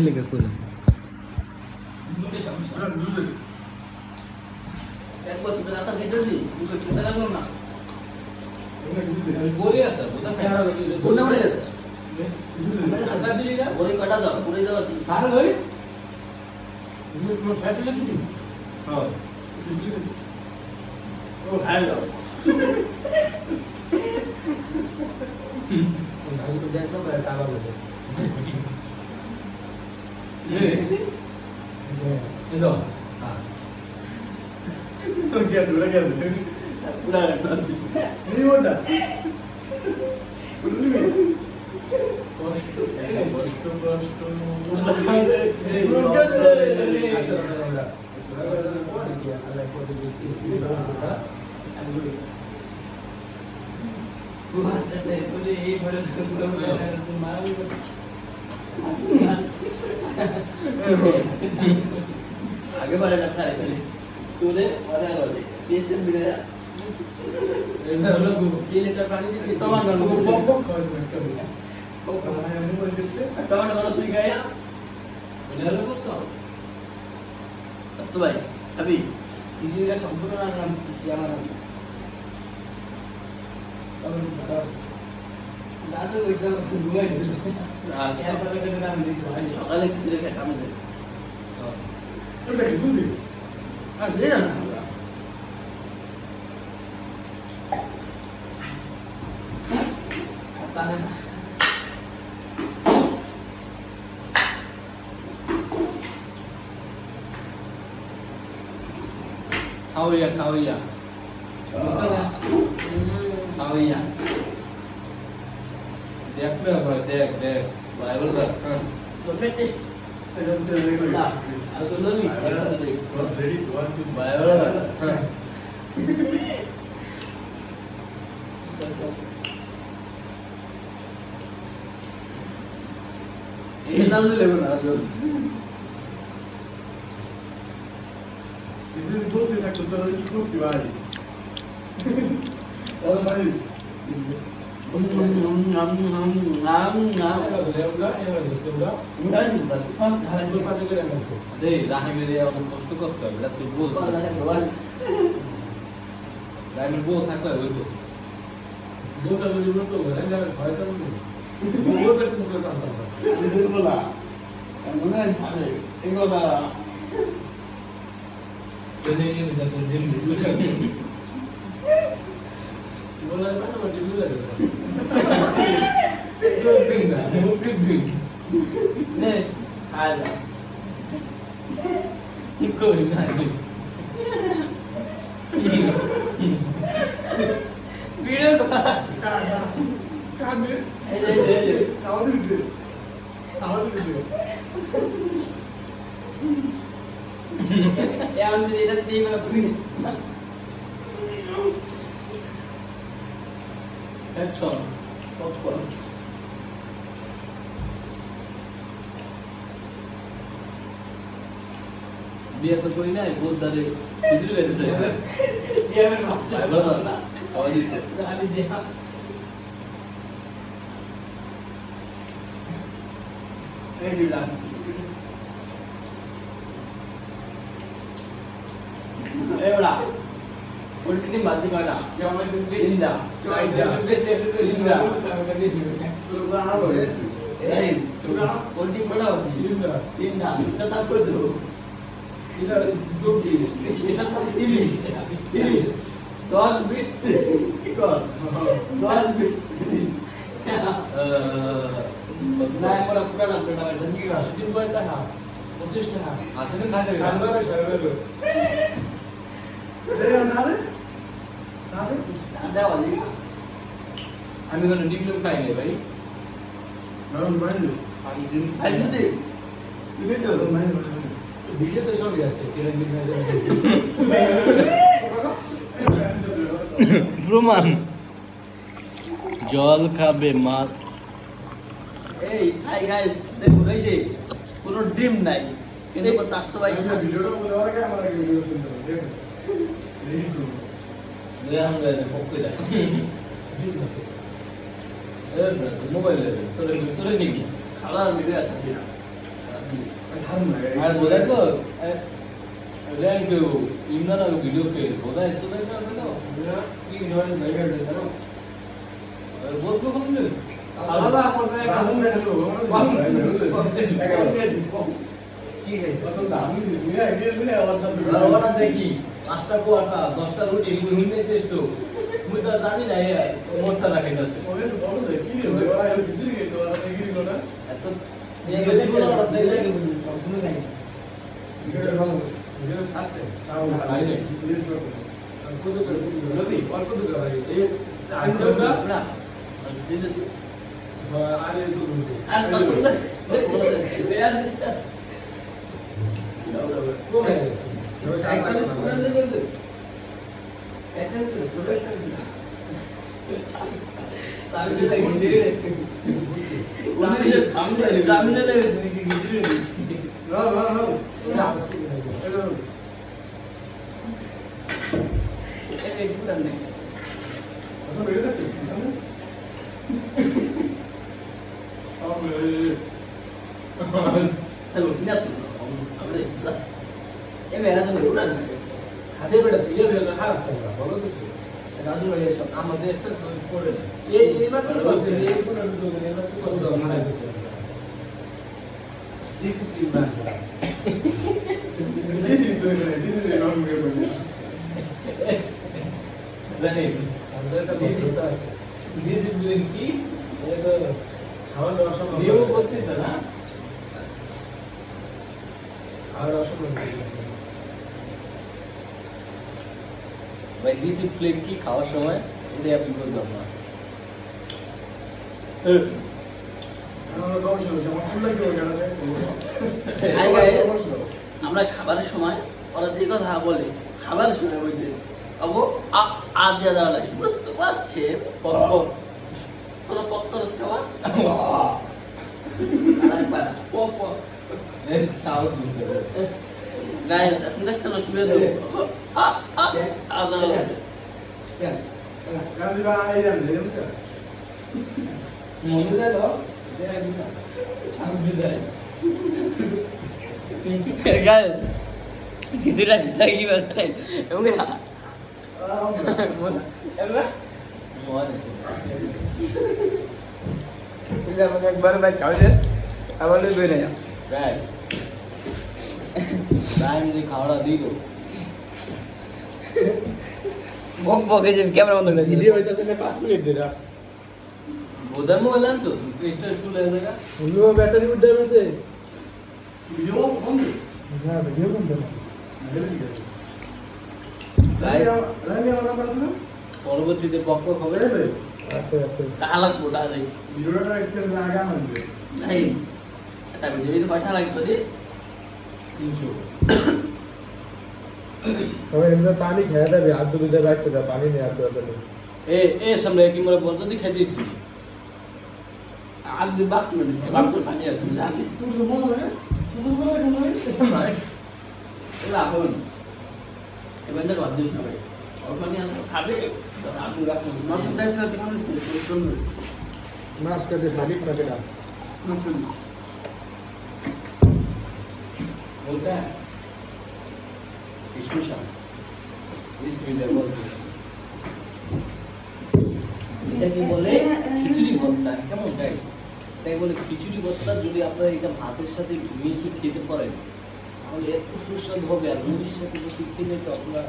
লেগে করলাম একবার শুধু রাস্তা কেটে দিই চলে লাগলো না বলে আসতে বলে বলে বলে কাটা দাও বলে দাও আর ভাই তুমি কোন শেষ হলে কি হ্যাঁ ও খাই দাও ভাই তো দেখো করে টাকা বলে eso ah क्या चुरा क्या पूरा नहीं होता आगे बढ़े रखा है पहले तूने और वाले ये सब मिले इधर लोग ये लीटर पानी से टमाटर वो लो बॉब बॉब खाने में कभी वो खाना है हम बोल देते टमाटर वाला सुई गया इधर लो दोस्तों अस्तु भाई अभी इसी का संपूर्ण नाम सियामा नाम दादू एकदम दुआ है क्या पता करने नाम नहीं सकाले कितने का काम है तो देखिए दूध हाँ दे ना आता है खाओ या देख ना भाई देख बाइबल का तो टेस्ट ना अब तो लो भी रेडी वन टू बाइबल का ये ना ले ना लो इसे दो से तक तो ये ग्रुप की बात है और भाई हम अरे राहे मेरे और कष्ट करते हैं बेटा तू बोल राहे मेरे बोल थक रहा है वो दो का जो लोग तो है ना भाई तो वो पे तुम लोग काम करते अंदर बोला हमने अरे एक बार चले ये जाते दिन में बोला ना मैं दिल्ली जा रहा तो दिन ना वो दिन ने आजा कोई ना जी वीडियो का काने ए ताऊ दे यार मुझे इधर से मैं पूरी एक्शन पॉपकॉर्न बिया तो कोई ना है बहुत दरे इधर गए थे ये मैं बाइबल का आवाज से गाली दिया ए ढीला ए बड़ा उल्टी नहीं बात काटा क्या मैं तुम पे इंदा तुम पे से तो इंदा करने से तू कहां हो नहीं तू उल्टी बड़ा होती इंदा इंदा कता को दो इधर जोगी এটা তো ইলিশ ইলিশ 10 20 কি কর 10 20 না আমরা পুরাটা পুরাটা ঢঙ্গি গাছ 3 পয়েন্ট টাকা 25 টাকা আচ্ছা না যাবে সারবে সারবে रे ना रे দাও আজি আমি কোন ডিপ্লোমা খাই নাই ভাই ना भाई আমি দিন খাই দিতে তুমি তো भाई ভিডিও তো সবই আছে কিরণ বিজনেস প্রমাণ জল খাবে মাছ এই হাই গাইস দেখো এই যে কোনো ড্রিম নাই কিন্তু চাস্তো ভাই वीडियो को बोला और क्या हमारा वीडियो सुनते हो देख रेडी टू দুই আমরা পক্ষে দেখ মোবাইলে তোরে তোরে নিবি খালা ভিডিও আছে আর বোঝাই তো র্যাঙ্ক ইমরান আর ভিডিও ফেল বোঝাই তো দেখো কি ধরে বাইরে জানো বলবো কোন দিন আলাদা করতে রাজন দেখলো কি রে কত দামি দিলে গিয়ে আবার সাথে ওরা দেখি 5টা কোয়াটা 10টা রুটি মুই নিতে এসতো মুই তো জানি না মোটটা রাখে গেছে ওরে তো বড় দেখি রে ওরা এর ভিতরে গিয়ে তো ওরা দেখি না এত এই গেছে বড় ওরা দেখলে সম্পূর্ণ নাই ভিডিওটা ভালো ভিডিও ছাড়ছে আইনে কত করে নদী অল্প দুটো ভাই এই আইটেমটা না আরে দুটো আর তো রেয়ার দিছে কমে একচুয়ালি পুরো দেবে তো একচুয়ালি ছোট একটা তার যে লাগে ধীরে সামনে সামনে না ধীরে না না না এই পুরো নেই এখন বেড়ে যাচ্ছে হ্যালো না তো আমরা এই মেলা তো পুরো নেই হাতে বেড়ে ইয়ে বেড়ে হারাস না বলো তো রাজু ভাই সব আমাদের একটা পড়ে এই এইবার তো বসে এই পুরো দুটো এবার তো কষ্ট হয় discipline man this is not good right আমাদের একটা বন্ধুতা আছে ডিসিপ্লিন কি এই তো খাওয়া দাওয়ার সময় নিয়ম করতে তো না খাওয়া দাওয়ার সময় ভাই ডিসিপ্লিন কি খাওয়ার সময় এটা আপনি বলতে না আমরা কম শুনছি আমার ফুল লাগে ওটা হাই গাইস আমরা খাবারের সময় ওরা যে কথা বলে খাবারের সময় বলতে আবো আ দিয়া দেওয়া লাগে বুঝতে পারছেন পক তোরা পক্তর খাওয়া আরেকবার পক পক এই তাও দিতে গাইস আপনি দেখছেন না কিভাবে দেবো আ দেওয়া লাগে কেন গান্ধী ভাই জান দেন তো মনে দেয় আমি বিদায় গাইস কিছুটা থাকি বাসে এবং একবার ভাই খাওয়া আবার লই না রাইট টাইম যে খাওয়াটা দিল বক বকে যে ক্যামেরা বন্ধ করে ভিডিও হইতাছে না 5 মিনিট দিরা বোধার মোবাইল আনছো স্টার স্কুল এর জায়গা অন্য ব্যাটারি উঠে গেছে ভিডিও বন্ধ না ভিডিও বন্ধ না আমি আমার নাম্বার আছে না পরবর্তীতে পক্ষ হবে আছে আছে ডালাক বোটা দেই ভিডিওটা এক্সেল আগে আমার দিবে নাই এটা ভিডিও দিতে কয়টা লাগবে দি 300 তবে এমনি পানি খেয়ে দেবে আর দুটো দিয়ে রাখতে দাও পানি নিয়ে আসতে হবে এ সামনে কি মরে বলতো দি খাইতেছি আর দি বাপ মানে বাপ তো পানি আছে জানি তোর তো মনে হয় তোর মনে হয় মনে হয় এলা হন এবার না বাদ দিন সবাই আর পানি আছে খাবে আর দি বাপ মাছ প্রাইস আছে মানে শুনুন মাছ কাটে খালি খাবে না মাসুল বলতে স্পেশাল বিসমিল্লাহ বলতে এটা কি বলে খিচুড়ি ভর্তা কেমন গাইস তাই বলে খিচুড়ি ভর্তা যদি আপনারা এটা ভাতের সাথে মিশিয়ে খেতে পারেন তাহলে এত সুস্বাদু হবে আর মুড়ির সাথে যদি খেলে তো আপনারা